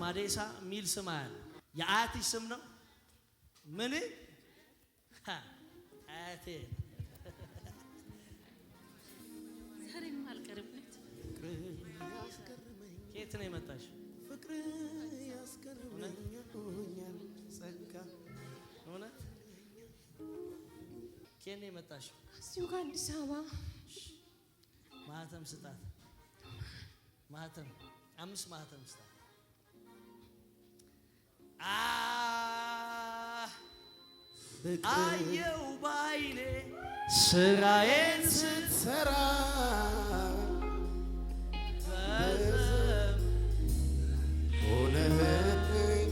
ማዴሳ ሚል ስም አለ። የአያትሽ ስም ነው? ምን አያቴ ዛሬም አልቀርብት ከየት ነው የመጣሽ? ፍቅር ያስገርመኛል ጸጋ እውነት ከየት ነው የመጣሽ? እዚሁ ከአዲስ አበባ። ማህተም ስጣት። ማህተም 5 ማህተም ስጣት። አየው ባይኔ ስራዬን ስትሰራ ሆነኸኝ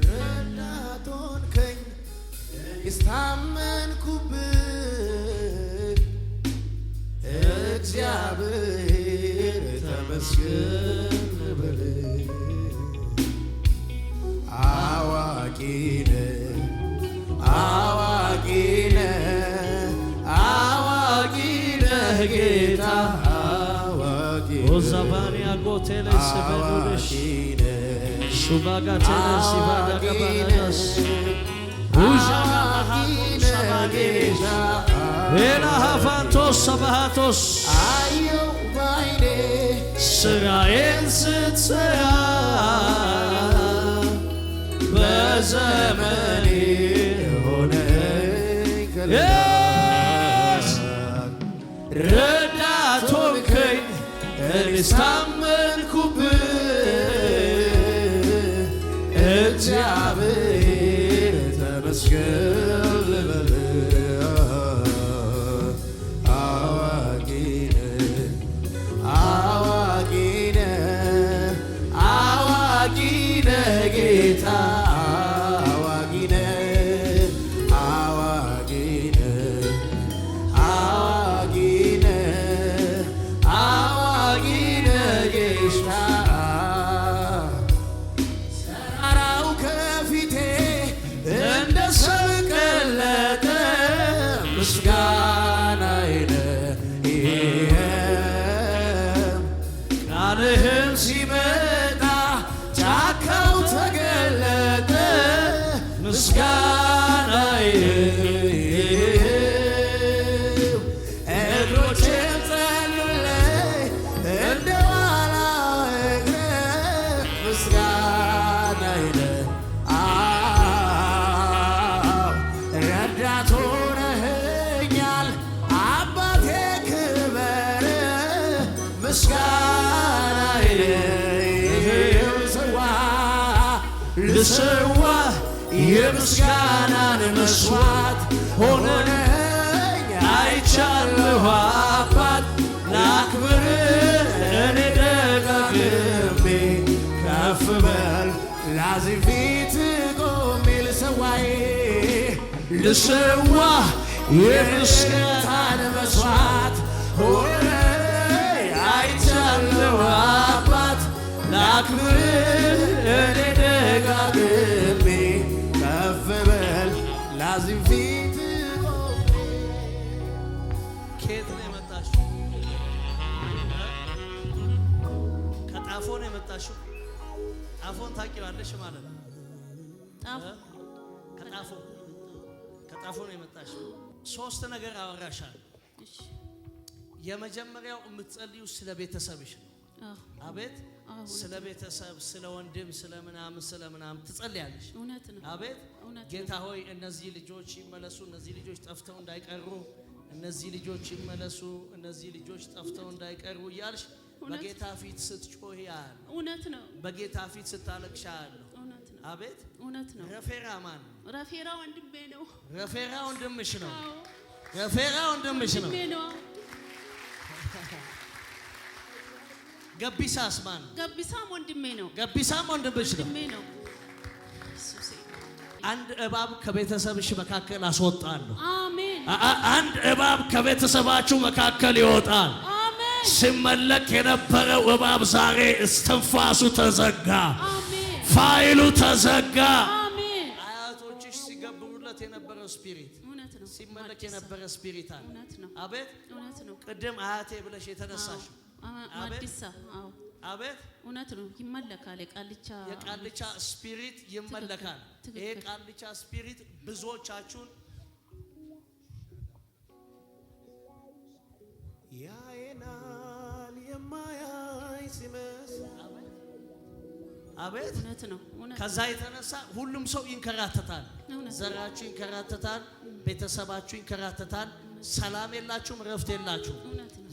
ረዳት ሆንከኝ እስታመንኩብህ እግዚአብሔር ተመስገን በልህ። አዋቂ ነህ ጌታ አዋቂ ኦዛባኒያ ጎቴለ ሰበዱሽ ሱባጋቴለ ሲባዳጋባናስ ኡጃባሃጌታ ኤላሃፋንቶስ ሰባሃቶስ አየው ባይኔ ስራዬን ስትሰራ በዘመኔ ሆነኸኝ ከለላ ረዳት ሆንከኝ እኔስ ታመንኩብህ እግዚአብሔር ተመስገን ልበልህ። አዋቂ ነህ ጌታ አዋቂ ነህ ጌታ ተራራው ከፊቴ እንደ ሰም ቀለጠ ምስጋናዬ ነህ ቃልህም ሲመጣ ጫካው ተገለጠ ምስጋናዬ እግሮቼም ጸኑልኝ እንደ ዋላ እግሬ ምስጋናዬ ነህ ረዳት ሆነኸኛል አባቴ ክበር ምስጋናዬ ልሰዋ የምስጋናን መስዋዕት ሆነኸኝ አይቻለሁ አባት ላክብር እኔ ደጋግሜ ከፍ በል ላዚም ፊት ቆሜ ልሰዋ የምስጋናን መስዋዕት ሆነኸኝ አይቻለሁ አባት ላክብር እኔ ደጋግሜ ከፍ በል ላዚም ፊት ቆሜ። ከየት ነው የመጣሽው? ከጣፎ ነው የመጣሽው? ጣፎን ታውቂዋለሽ ማለት ነው? ከጣፎ ነው የመጣሽው። 3 ነገር አወራሻል። የመጀመሪያው የምትጸልዩ ስለ ቤተሰብሽ ነው። አቤት ስለ ቤተሰብ ስለ ወንድም ስለ ምናምን ትጸልያለሽ። አቤት ጌታ ሆይ እነዚህ ልጆች ይመለሱ፣ እነዚህ ልጆች ጠፍተው እንዳይቀሩ፣ እነዚህ ልጆች ይመለሱ፣ እነዚህ ልጆች ጠፍተው እንዳይቀሩ እያልሽ በጌታ ፊት ስትጮህ ያለ እውነት ነው። በጌታ ፊት ስታለቅሽ ያለ አቤት እውነት ነው። ረፌራ ማን? ረፌራ ወንድሜ ነው። ረፌራ ወንድምሽ ነው። ረፌራ ወንድምሽ ነው። ገቢሳስ ማን? ገቢሳም ወንድሜ ነው። ገቢሳም ወንድምሽ ነው። አንድ እባብ ከቤተሰብሽ መካከል አስወጣለሁ። አሜን። አንድ እባብ ከቤተሰባችሁ መካከል ይወጣል። አሜን። ሲመለክ የነበረው እባብ ዛሬ እስትንፋሱ ተዘጋ፣ ፋይሉ ተዘጋ። አያቶችሽ ሲገብሩለት የነበረው ስፒሪት ሲመለክ የነበረ ስፒሪት አለ። አቤት ቅድም አያቴ ብለሽ የተነሳሽ አዲስ አቤት እውነት ነው። ይመለካል። የቃልቻ ስፒሪት ይመለካል። ይሄ ቃልቻ ስፒሪት ብዙዎቻችሁን ያየናል የማያይ ሲመስል አቤት እውነት ነው። ከዛ የተነሳ ሁሉም ሰው ይንከራተታል። ዘራችሁ ይንከራተታል፣ ቤተሰባችሁ ይንከራተታል። ሰላም የላችሁም፣ ረፍት የላችሁም።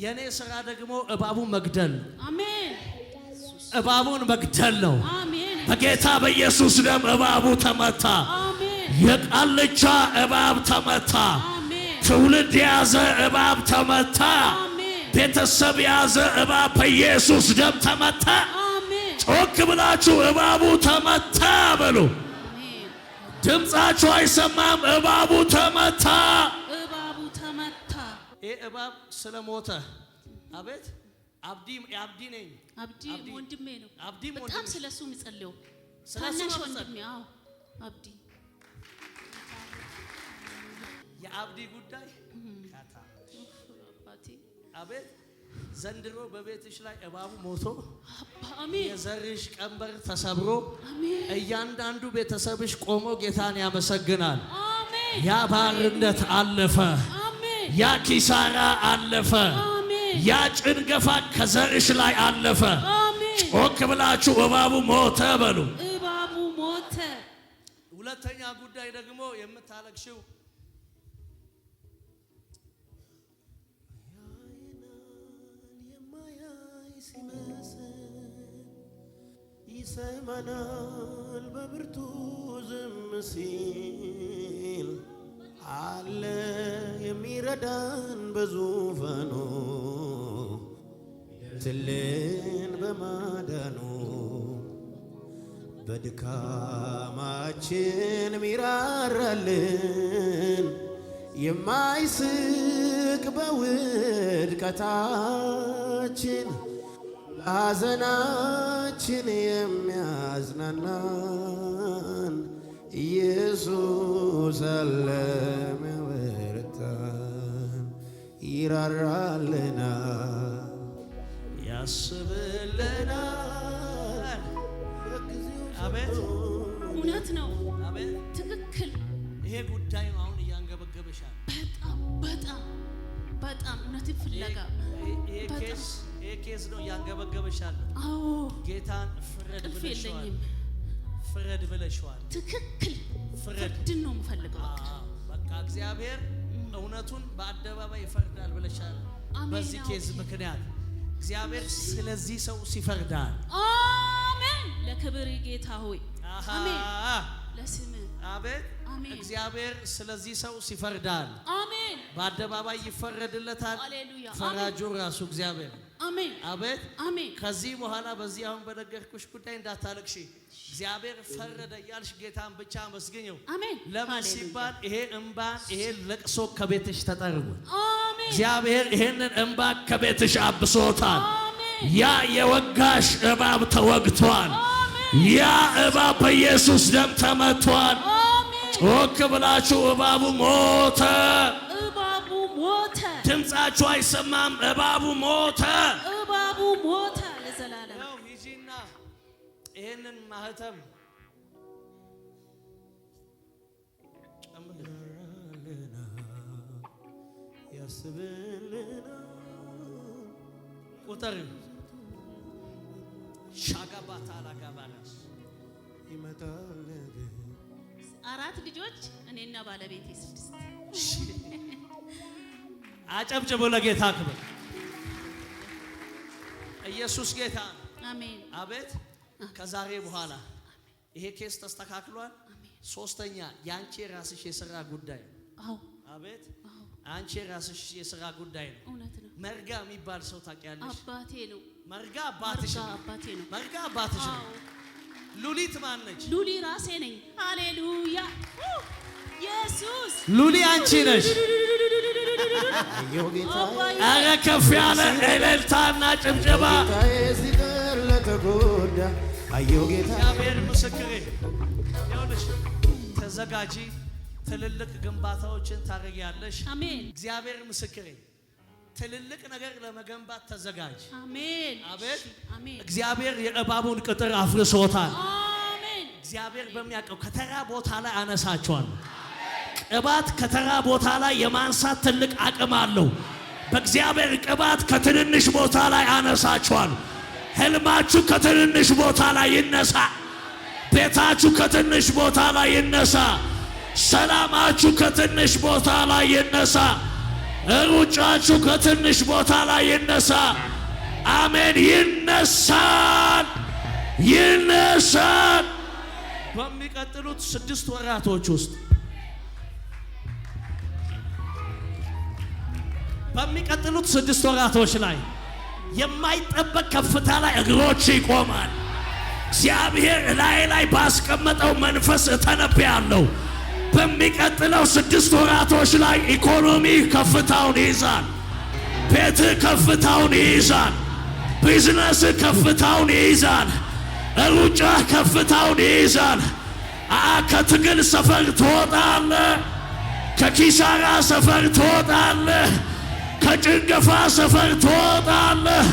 የኔ ስራ ደግሞ እባቡን መግደል ነው። አሜን። እባቡን መግደል ነው። አሜን። በጌታ በኢየሱስ ደም እባቡ ተመታ። አሜን። የቃልቻ እባብ ተመታ። አሜን። ትውልድ የያዘ እባብ ተመታ። አሜን። ቤተሰብ የያዘ እባብ በኢየሱስ ደም ተመታ። አሜን። ጮክ ብላችሁ እባቡ ተመታ በሉ። አሜን። ድምጻችሁ አይሰማም? እባቡ ተመታ። እባቡ ተመታ። ይሄ እባብ ስለሞተ አቤት አብዲ ነኝ። አብዲ ወንድሜ ነው። አብዲ በጣም ስለሱ የሚጸልየው ስለሱ ታናሽ ወንድሜ። አዎ አብዲ የአብዲ ጉዳይ ካታ አቤት ዘንድሮ በቤትሽ ላይ እባቡ ሞቶ አሜን። የዘርሽ ቀንበር ተሰብሮ አሜን። እያንዳንዱ ቤተሰብሽ ቆሞ ጌታን ያመሰግናል። አሜን። ያ ባርነት አለፈ። አሜን። ያ ኪሳራ አለፈ። ያ ጭንገፋ ከዘርሽ ላይ አለፈ። አሜን። ጮክ ብላችሁ እባቡ ሞተ በሉ። እባቡ ሞተ። ሁለተኛ ጉዳይ ደግሞ የምታለቅሽው ይሰማናል በብርቱ ዝም ሲል አለ የሚረዳን በዙፋኑ ትልን በማዳኑ በድካማችን ሚራራልን የማይስቅ በውድቀታችን ሐዘናችን የሚያዝናናን ኢየሱስ አለ የሚያበረታን ይራራልናል ያስብልናል። አቤት እውነት ነው። አቤት ትክክል። ይሄ ጉዳይ ነው አሁን እያንገበገበሻል። በጣም እውነትን ፍለጋ ይሄ ኬስ ነው እያንገበገበሻል። አዎ ጌታን ፍረድ ብለሽዋል። ፍረድ ብለሽዋል። ትክክል። ፍርድን ነው የምፈልገው። በቃ እግዚአብሔር እውነቱን በአደባባይ ይፈርዳል ብለሻል። በዚህ ኬዝ ምክንያት እግዚአብሔር ስለዚህ ሰው ሲፈርዳል። አሜን። ለክብር ጌታ ሆይ አሜን። ለስምህ አቤት እግዚአብሔር ስለዚህ ሰው ሲፈርዳል። አሜን። በአደባባይ ይፈረድለታል። ሃሌሉያ። ፈራጁ ራሱ እግዚአብሔር። አሜን። አቤት አሜን። ከዚህ በኋላ በዚህ አሁን በነገርኩሽ ጉዳይ እንዳታለቅሺ። እግዚአብሔር ፈረደ እያልሽ ጌታን ብቻ አመስግኘው። አሜን። ለምን ሲባል ይሄ እንባ ይሄ ለቅሶ ከቤትሽ ተጠርጓል። አሜን። እግዚአብሔር ይሄንን እንባ ከቤትሽ አብሶታል። አሜን። ያ የወጋሽ እባብ ተወግቷል። ያ እባብ በኢየሱስ ደም ተመቷል። ጮክ ብላችሁ እባቡ ሞተ። እባቡ ሞተ። ድምጻችሁ አይሰማም? እባቡ ሞተ። እባቡ ሞተ ለዘላለም። ያው ሂጂና ይሄንን ማህተም ጨምርልና ያስብልና ቁጥር ሻጋባታ አላጋባራስ ይመጣል። 4 ልጆች እኔና ባለቤቴ 6። አጨብጭቡ ለጌታ ክብር። ኢየሱስ ጌታ አሜን። አቤት ከዛሬ በኋላ ይሄ ኬስ ተስተካክሏል። ሶስተኛ ያንቺ ራስሽ የሥራ ጉዳይ ነው። አዎ አቤት አንቺ ራስሽ የሥራ ጉዳይ ነው። እውነት ነው። መርጋ የሚባል ሰው ታውቂያለሽ? አባቴ ነው። መርጋ አባትሽ ነው። አባቴ ነው። መርጋ አባትሽ ነው። ሉሊት ማን ነች? ሉሊ ራሴ ነኝ። ሃሌሉያ ኢየሱስ። ሉሊ አንቺ ነሽ። አየሁ ጌታዬ አረ ከፍ ያለ እልልታና ጭብጨባ ሲጥር ለተጎዳ አየሁ ጌታዬ እግዚአብሔር ምስክሬ ይኸውልሽ ተዘጋጂ ትልልቅ ግንባታዎችን ታረጊያለሽ አሜን እግዚአብሔር ምስክሬ ትልልቅ ነገር ለመገንባት ተዘጋጅ አሜን አቤት አሜን እግዚአብሔር የእባቡን ቅጥር አፍርሶታል አሜን እግዚአብሔር በሚያውቀው ከተራ ቦታ ላይ አነሳቸዋል ቅባት ከተራ ቦታ ላይ የማንሳት ትልቅ አቅም አለው በእግዚአብሔር ቅባት ከትንንሽ ቦታ ላይ አነሳቸዋል ህልማችሁ ከትንንሽ ቦታ ላይ ይነሳ ቤታችሁ ከትንሽ ቦታ ላይ ይነሳ ሰላማችሁ ከትንሽ ቦታ ላይ ይነሳ ሩጫችሁ ከትንሽ ቦታ ላይ ይነሳ አሜን ይነሳል ይነሳል በሚቀጥሉት 6 ወራቶች ውስጥ በሚቀጥሉት 6 ወራቶች ላይ የማይጠበቅ ከፍታ ላይ እግሮች ይቆማል እግዚአብሔር ላይ ባስቀመጠው መንፈስ ተነብያለሁ በሚቀጥለው 6 ወራቶች ላይ ኢኮኖሚ ከፍታውን ይይዛል ቤት ከፍታውን ይይዛል ቢዝነስ ከፍታውን ይይዛል ሩጫ ከፍታውን ይይዛል ከትግል ሰፈር ትወጣለህ ከኪሳራ ሰፈር ትወጣለህ ከጭንገፋ ሰፈር ትወጣለህ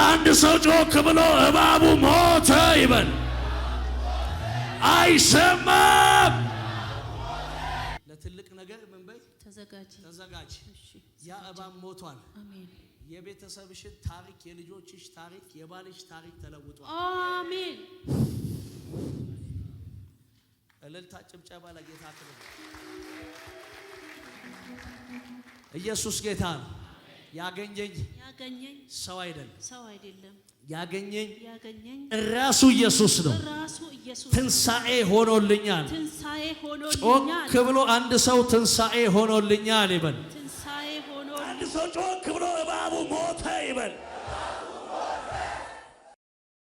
አንድ ሰው ጮክ ብሎ እባቡ ሞተ ይበል አይሰማም ለትልቅ ነገር ምን በይ ተዘጋጅ ያ እባብ ሞቷል አሜን የቤተሰብሽን ታሪክ የልጆችሽ ታሪክ የባልሽ ታሪክ ተለውጧል አሜን እልልታ ጭብጨባ ለጌታ ክብር ኢየሱስ ጌታ ነው ያገኘኝ ሰው አይደለም ያገኘኝ ራሱ ኢየሱስ ነው ትንሳኤ ሆኖልኛል ጮክ ብሎ አንድ ሰው ትንሳኤ ሆኖልኛል ይበል አንድ ሰው ጮክ ብሎ እባቡ ሞተ ይበል